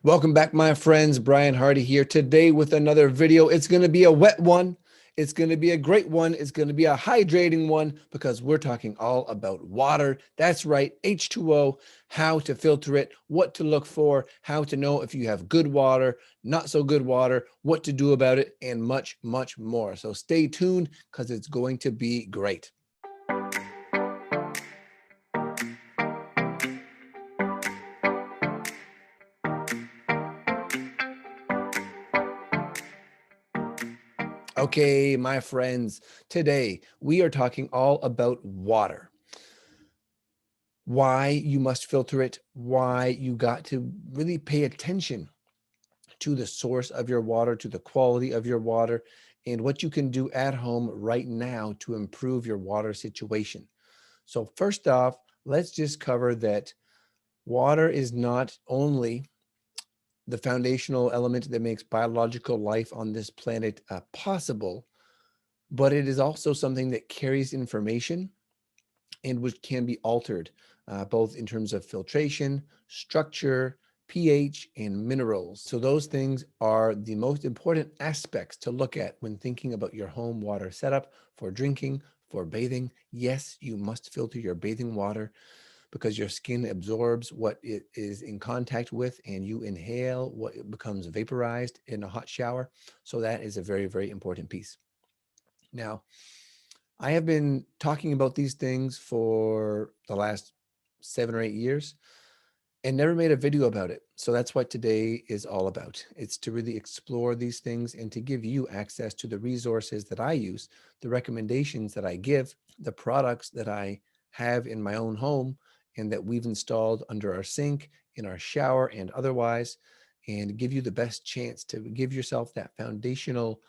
Welcome back, my friends. Brian Hardy here today with another video. It's going to be a wet one. It's going to be a great one. It's going to be a hydrating one because we're talking all about water. That's right, H2O, how to filter it, what to look for, how to know if you have good water, not so good water, what to do about it, and much, much more. So stay tuned because it's going to be great. Okay, my friends, today we are talking all about water. Why you must filter it, why you got to really pay attention to the source of your water, to the quality of your water, and what you can do at home right now to improve your water situation. So first off, let's just cover that water is not only the foundational element that makes biological life on this planet possible, but it is also something that carries information and which can be altered, both in terms of filtration, structure, pH, and minerals. So those things are the most important aspects to look at when thinking about your home water setup for drinking, for bathing. Yes, you must filter your bathing water because your skin absorbs what it is in contact with and you inhale what becomes vaporized in a hot shower. So that is a very, very important piece. Now, I have been talking about these things for the last 7 or 8 years and never made a video about it. So that's what today is all about. It's to really explore these things and to give you access to the resources that I use, the recommendations that I give, the products that I have in my own home and that we've installed under our sink, in our shower, and otherwise, and give you the best chance to give yourself that foundational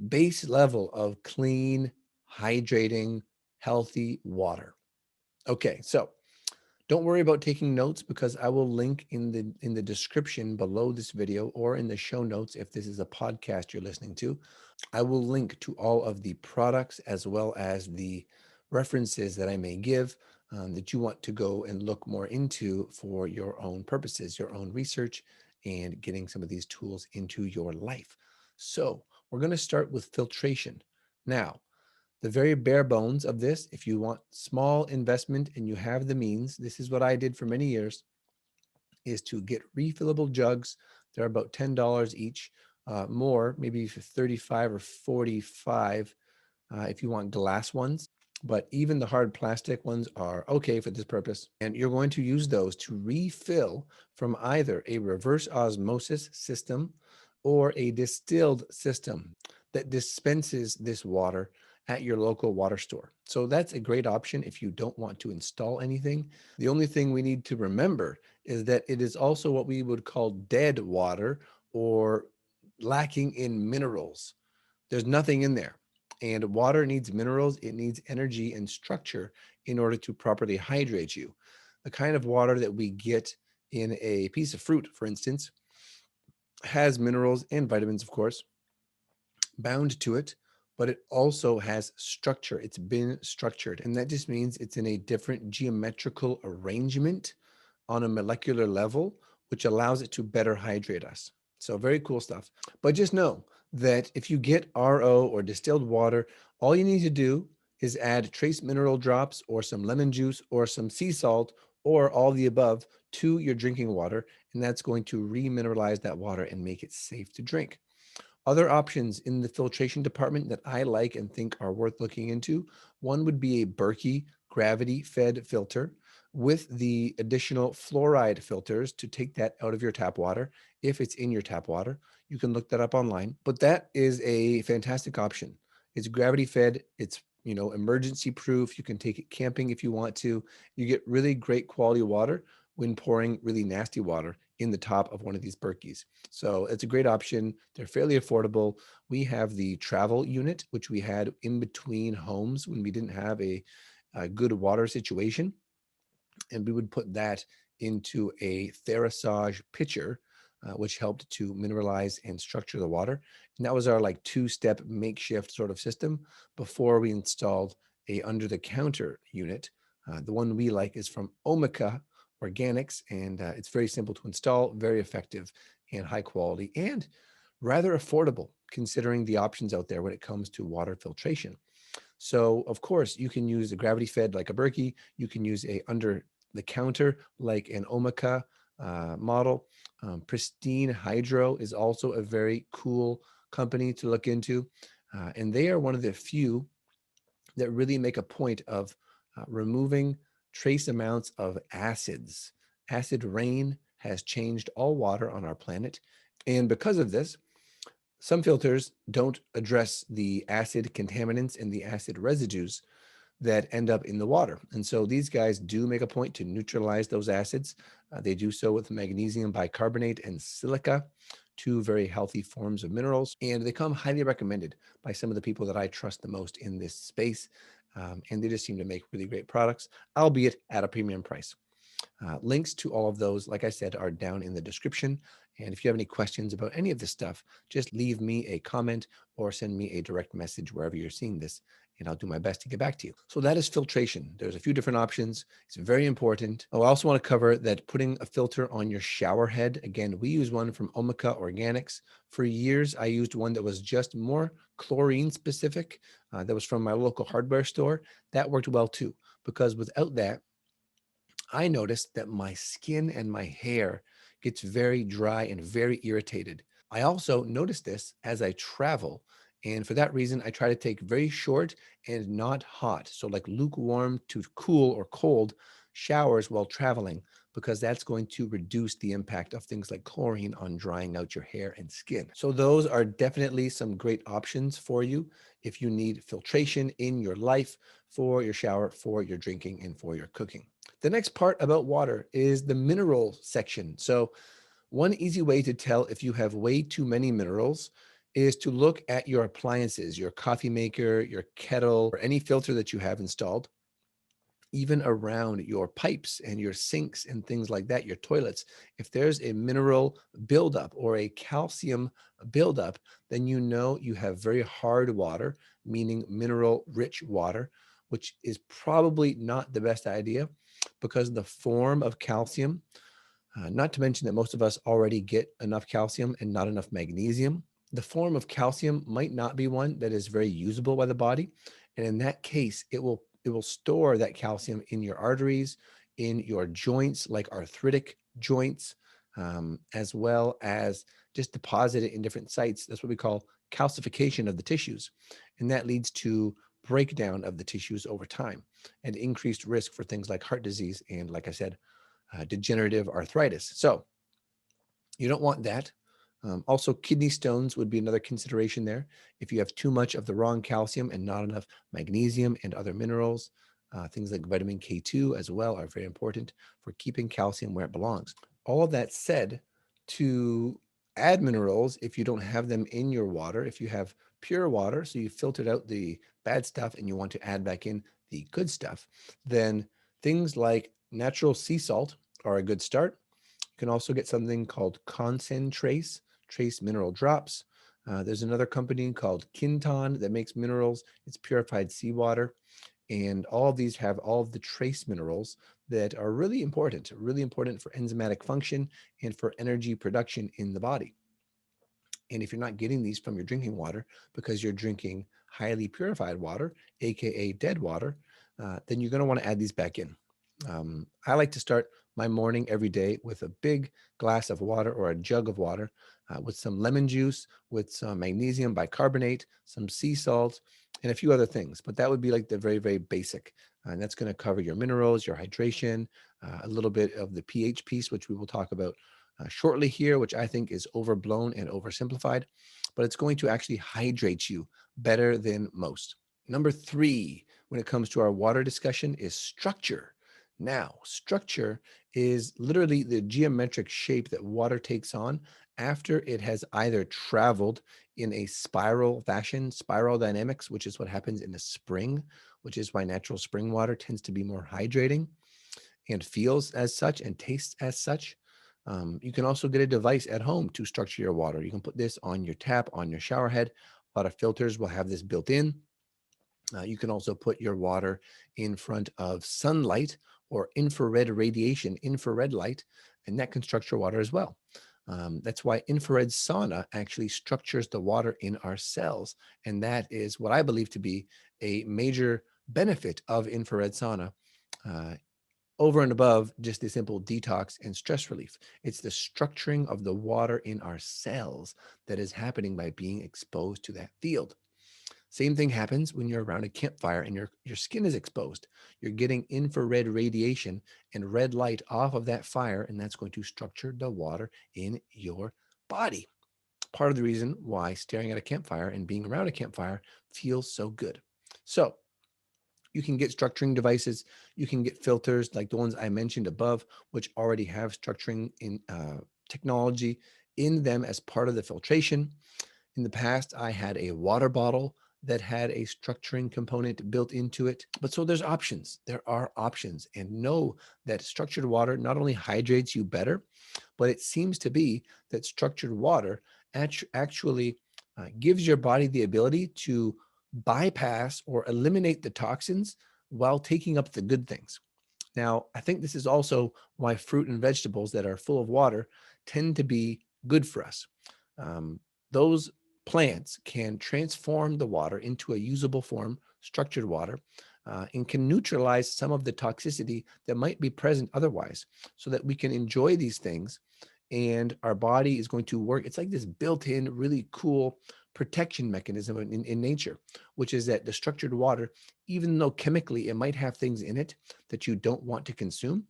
base level of clean, hydrating, healthy water. Okay, so don't worry about taking notes because I will link in the description below this video or in the show notes if this is a podcast you're listening to. I will link to all of the products as well as the references that I may give that you want to go and look more into for your own purposes, your own research, and getting some of these tools into your life. So we're going to start with filtration. Now, the very bare bones of this, if you want small investment and you have the means, this is what I did for many years, is to get refillable jugs. They're about $10 each, more, maybe for 35 or 45 if you want glass ones. But even the hard plastic ones are okay for this purpose. And you're going to use those to refill from either a reverse osmosis system or a distilled system that dispenses this water at your local water store. So that's a great option if you don't want to install anything. The only thing we need to remember is that it is also what we would call dead water or lacking in minerals. There's nothing in there. And water needs minerals, it needs energy and structure in order to properly hydrate you. The kind of water that we get in a piece of fruit, for instance, has minerals and vitamins, of course, bound to it, but it also has structure. It's been structured. And that just means it's in a different geometrical arrangement on a molecular level, which allows it to better hydrate us. So very cool stuff. But just know that if you get RO or distilled water, all you need to do is add trace mineral drops or some lemon juice or some sea salt or all the above to your drinking water. And that's going to remineralize that water and make it safe to drink. Other options in the filtration department that I like and think are worth looking into, one would be a Berkey gravity-fed filter with the additional fluoride filters to take that out of your tap water if it's in your tap water. You can look that up online, but that is a fantastic option. It's gravity-fed, it's emergency proof. You can take it camping if you want to. You get really great quality water when pouring really nasty water in the top of one of these Berkeys. So it's a great option. They're fairly affordable. We have the travel unit, which we had in between homes when we didn't have a good water situation. And we would put that into a Therasage pitcher, which helped to mineralize and structure the water. And that was our like two-step makeshift sort of system before we installed a under-the-counter unit. The one we like is from Omica, organics, and it's very simple to install, very effective and high quality, and rather affordable considering the options out there when it comes to water filtration. So of course you can use a gravity fed like a Berkey. You can use a under the counter like an Omica model. Pristine Hydro is also a very cool company to look into. And they are one of the few that really make a point of removing trace amounts of acids. Acid rain has changed all water on our planet. And because of this, some filters don't address the acid contaminants and the acid residues that end up in the water. And so these guys do make a point to neutralize those acids. They do so with magnesium bicarbonate and silica, two very healthy forms of minerals. And they come highly recommended by some of the people that I trust the most in this space. And they just seem to make really great products, albeit at a premium price. Links to all of those, like I said, are down in the description. And if you have any questions about any of this stuff, just leave me a comment or send me a direct message wherever you're seeing this, and I'll do my best to get back to you. So that is filtration. There's a few different options. It's very important. I also want to cover that putting a filter on your shower head. Again, we use one from Omica Organics. For years, I used one that was just more chlorine specific. That was from my local hardware store. That worked well too, because without that, I noticed that my skin and my hair gets very dry and very irritated. I also notice this as I travel. And for that reason, I try to take very short and not hot. So, like lukewarm to cool or cold showers while traveling, because that's going to reduce the impact of things like chlorine on drying out your hair and skin. So, those are definitely some great options for you if you need filtration in your life for your shower, for your drinking, and for your cooking. The next part about water is the mineral section. So one easy way to tell if you have way too many minerals is to look at your appliances, your coffee maker, your kettle, or any filter that you have installed, even around your pipes and your sinks and things like that, your toilets. If there's a mineral buildup or a calcium buildup, then you know you have very hard water, meaning mineral rich water, which is probably not the best idea because the form of calcium, not to mention that most of us already get enough calcium and not enough magnesium. The form of calcium might not be one that is very usable by the body. And in that case, it will store that calcium in your arteries, in your joints, like arthritic joints, as well as just deposit it in different sites. That's what we call calcification of the tissues. And that leads to breakdown of the tissues over time and increased risk for things like heart disease and, like I said, degenerative arthritis. So you don't want that. Also, kidney stones would be another consideration there. If you have too much of the wrong calcium and not enough magnesium and other minerals, things like vitamin K2 as well are very important for keeping calcium where it belongs. All of that said, to add minerals, if you don't have them in your water, if you have pure water, so you filtered out the bad stuff and you want to add back in the good stuff, then things like natural sea salt are a good start. You can also get something called concentrace, trace mineral drops. There's another company called Kinton that makes minerals. It's purified seawater. And all of these have all of the trace minerals that are really important for enzymatic function and for energy production in the body. And if you're not getting these from your drinking water because you're drinking highly purified water, AKA dead water, then you're going to want to add these back in. I like to start my morning every day with a big glass of water or a jug of water with some lemon juice, with some magnesium bicarbonate, some sea salt, and a few other things. But that would be like the very, very basic. And that's going to cover your minerals, your hydration, a little bit of the pH piece, which we will talk about shortly here, which I think is overblown and oversimplified, but it's going to actually hydrate you better than most. Number 3, when it comes to our water discussion, is structure. Now, structure is literally the geometric shape that water takes on after it has either traveled in a spiral fashion, spiral dynamics, which is what happens in a spring, which is why natural spring water tends to be more hydrating and feels as such and tastes as such. You can also get a device at home to structure your water. You can put this on your tap, on your shower head. A lot of filters will have this built in. You can also put your water in front of sunlight or infrared radiation, infrared light, and that can structure water as well. That's why infrared sauna actually structures the water in our cells. And that is what I believe to be a major benefit of infrared sauna, uh, over and above just the simple detox and stress relief. It's the structuring of the water in our cells that is happening by being exposed to that field. Same thing happens when you're around a campfire and your skin is exposed. You're getting infrared radiation and red light off of that fire, and that's going to structure the water in your body. Part of the reason why staring at a campfire and being around a campfire feels so good. So you can get structuring devices. You can get filters like the ones I mentioned above, which already have structuring in technology in them as part of the filtration. In the past, I had a water bottle that had a structuring component built into it. But so there's options. There are options. And know that structured water not only hydrates you better, but it seems to be that structured water actually gives your body the ability to bypass or eliminate the toxins while taking up the good things. Now, I think this is also why fruit and vegetables that are full of water tend to be good for us. Those plants can transform the water into a usable form, structured water, and can neutralize some of the toxicity that might be present otherwise, so that we can enjoy these things and our body is going to work. It's like this built-in, really cool protection mechanism in nature, which is that the structured water, even though chemically it might have things in it that you don't want to consume,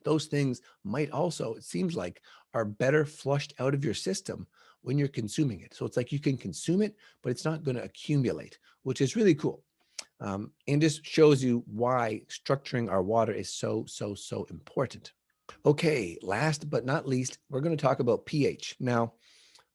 those things might also, it seems like, are better flushed out of your system when you're consuming it. So it's like you can consume it, but it's not going to accumulate, which is really cool. And just shows you why structuring our water is so, so, so important. Okay, last but not least, we're going to talk about pH. Now,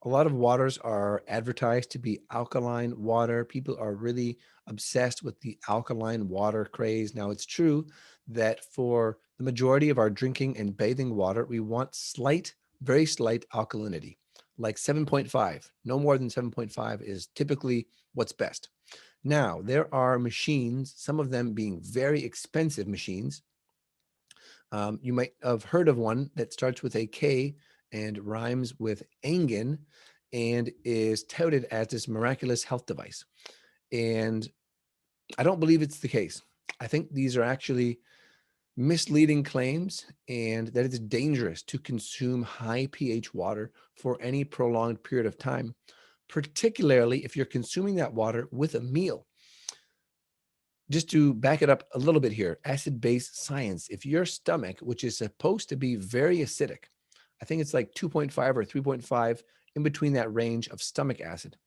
a lot of waters are advertised to be alkaline water. People are really obsessed with the alkaline water craze. Now, it's true that for the majority of our drinking and bathing water, we want slight, very slight alkalinity, like 7.5. No more than 7.5 is typically what's best. Now, there are machines, some of them being very expensive machines. You might have heard of one that starts with a K and rhymes with Angen and is touted as this miraculous health device. And I don't believe it's the case. I think these are actually misleading claims and that it's dangerous to consume high pH water for any prolonged period of time, particularly if you're consuming that water with a meal. Just to back it up a little bit here, acid-base science, if your stomach, which is supposed to be very acidic, I think it's like 2.5 or 3.5, in between that range of stomach acid,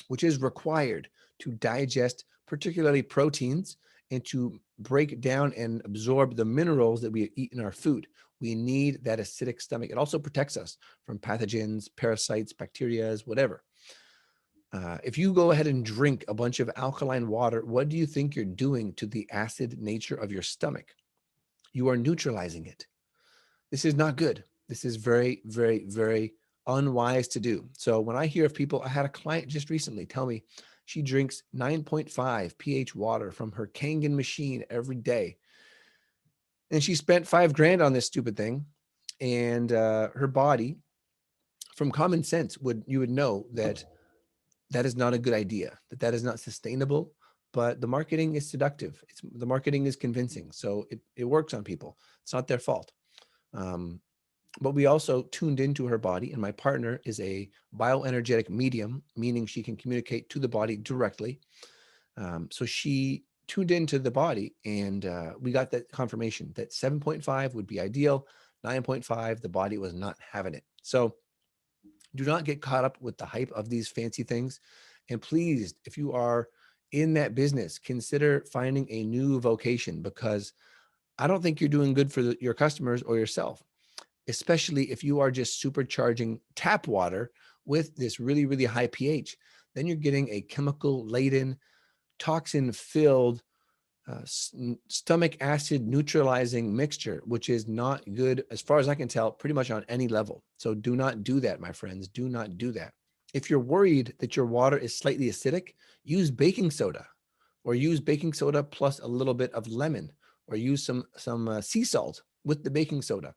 which is required to digest particularly proteins and to break down and absorb the minerals that we eat in our food. We need that acidic stomach. It also protects us from pathogens, parasites, bacteria, whatever. If you go ahead and drink a bunch of alkaline water, what do you think you're doing to the acid nature of your stomach? You are neutralizing it. This is not good. This is very, very, very unwise to do. So when I hear of people, I had a client just recently tell me she drinks 9.5 pH water from her Kangen machine every day. And she spent $5,000 on this stupid thing. And her body, from common sense, you would know that that is not a good idea, that is not sustainable, but the marketing is seductive. The marketing is convincing. So it works on people. It's not their fault. But we also tuned into her body, and my partner is a bioenergetic medium, meaning she can communicate to the body directly. So she tuned into the body, and we got that confirmation that 7.5 would be ideal. 9.5, the body was not having it. So do not get caught up with the hype of these fancy things. And please, if you are in that business, consider finding a new vocation, because I don't think you're doing good for your customers or yourself, especially if you are just supercharging tap water with this really, really high pH. Then you're getting a chemical laden, toxin filled, stomach acid neutralizing mixture, which is not good, as far as I can tell, pretty much on any level. So do not do that, my friends. Do not do that. If you're worried that your water is slightly acidic, use baking soda, or use baking soda plus a little bit of lemon, or use some sea salt with the baking soda.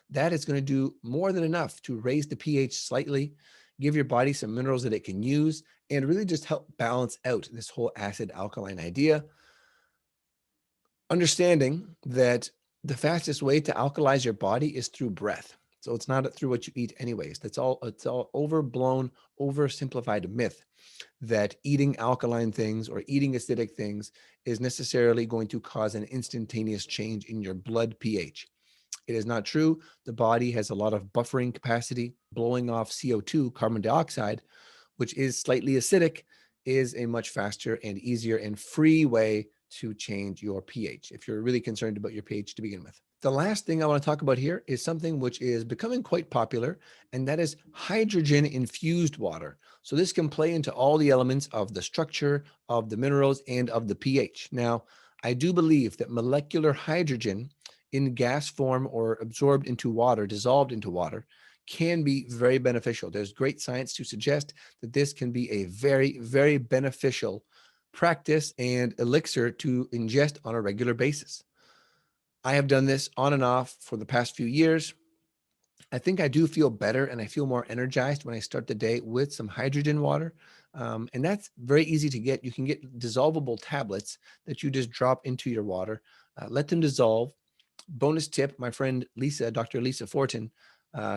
That is going to do more than enough to raise the pH slightly, give your body some minerals that it can use, and really just help balance out this whole acid alkaline idea. Understanding that the fastest way to alkalize your body is through breath. So it's not through what you eat anyways. It's all overblown, oversimplified myth that eating alkaline things or eating acidic things is necessarily going to cause an instantaneous change in your blood pH. It is not true. The body has a lot of buffering capacity. Blowing off CO2, carbon dioxide, which is slightly acidic, is a much faster and easier and free way to change your pH if you're really concerned about your pH to begin with. The last thing I want to talk about here is something which is becoming quite popular, and that is hydrogen infused water. So this can play into all the elements of the structure, of the minerals, and of the pH. Now, I do believe that molecular hydrogen in gas form or absorbed into water, dissolved into water, can be very beneficial. There's great science to suggest that this can be a very, very beneficial practice and elixir to ingest on a regular basis. I have done this on and off for the past few years. I think I do feel better and I feel more energized when I start the day with some hydrogen water. And that's very easy to get. You can get dissolvable tablets that you just drop into your water, let them dissolve. Bonus tip, my friend Lisa, Dr. Lisa Fortin,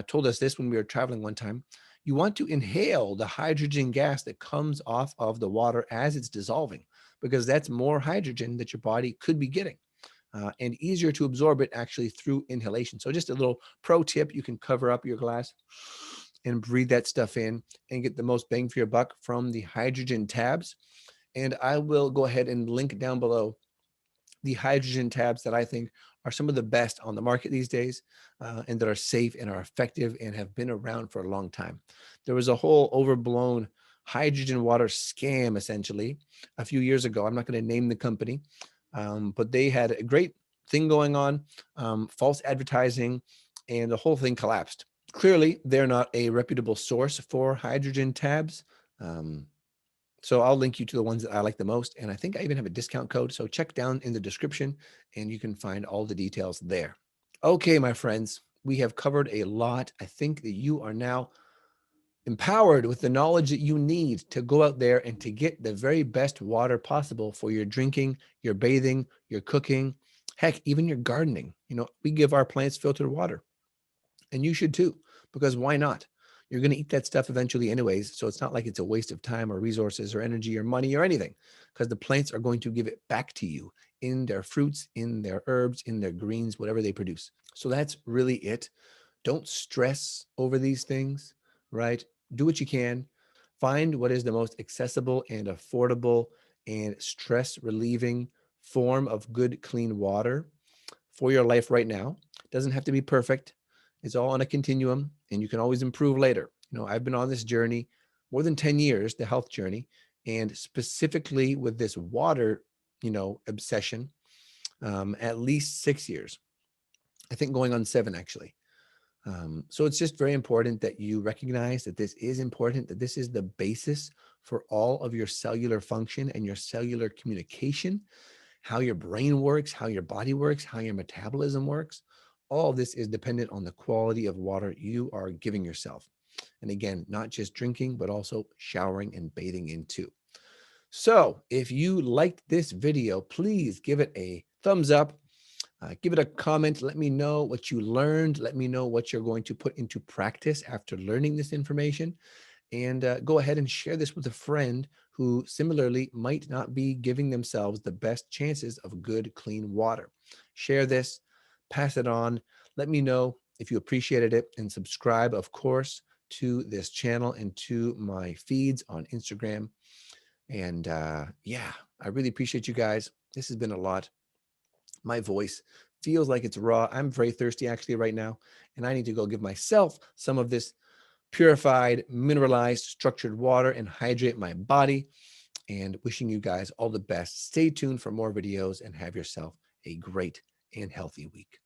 told us this when we were traveling one time. You want to inhale the hydrogen gas that comes off of the water as it's dissolving, because that's more hydrogen that your body could be getting. And easier to absorb it actually through inhalation. So just a little pro tip, you can cover up your glass and breathe that stuff in and get the most bang for your buck from the hydrogen tabs. And I will go ahead and link down below the hydrogen tabs that I think are some of the best on the market these days, and that are safe and are effective and have been around for a long time. There was a whole overblown hydrogen water scam essentially a few years ago. I'm not going to name the company, but they had a great thing going on, false advertising, and the whole thing collapsed. Clearly, they're not a reputable source for hydrogen tabs. So I'll link you to the ones that I like the most. And I think I even have a discount code. So check down in the description and you can find all the details there. Okay, my friends, we have covered a lot. I think that you are now empowered with the knowledge that you need to go out there and to get the very best water possible for your drinking, your bathing, your cooking, heck, even your gardening. You know, we give our plants filtered water, and you should too, because why not? You're going to eat that stuff eventually anyways, so it's not like it's a waste of time or resources or energy or money or anything, because the plants are going to give it back to you in their fruits, in their herbs, in their greens, whatever they produce. So that's really it. Don't stress over these things, right? Do what you can. Find what is the most accessible and affordable and stress relieving form of good, clean water for your life right now. It doesn't have to be perfect. It's all on a continuum and you can always improve later. You know, I've been on this journey more than 10 years, the health journey, and specifically with this water, obsession, at least 6 years. I think going on 7 actually. So it's just very important that you recognize that this is important, that this is the basis for all of your cellular function and your cellular communication, how your brain works, how your body works, how your metabolism works. All of this is dependent on the quality of water you are giving yourself. And again, not just drinking, but also showering and bathing in too. So if you liked this video, please give it a thumbs up. Give it a comment. Let me know what you learned. Let me know what you're going to put into practice after learning this information. And go ahead and share this with a friend who similarly might not be giving themselves the best chances of good, clean water. Share this, pass it on. Let me know if you appreciated it, and subscribe, of course, to this channel and to my feeds on Instagram. And yeah, I really appreciate you guys. This has been a lot. My voice feels like it's raw. I'm very thirsty actually right now, and I need to go give myself some of this purified, mineralized, structured water and hydrate my body. And wishing you guys all the best. Stay tuned for more videos and have yourself a great and healthy week.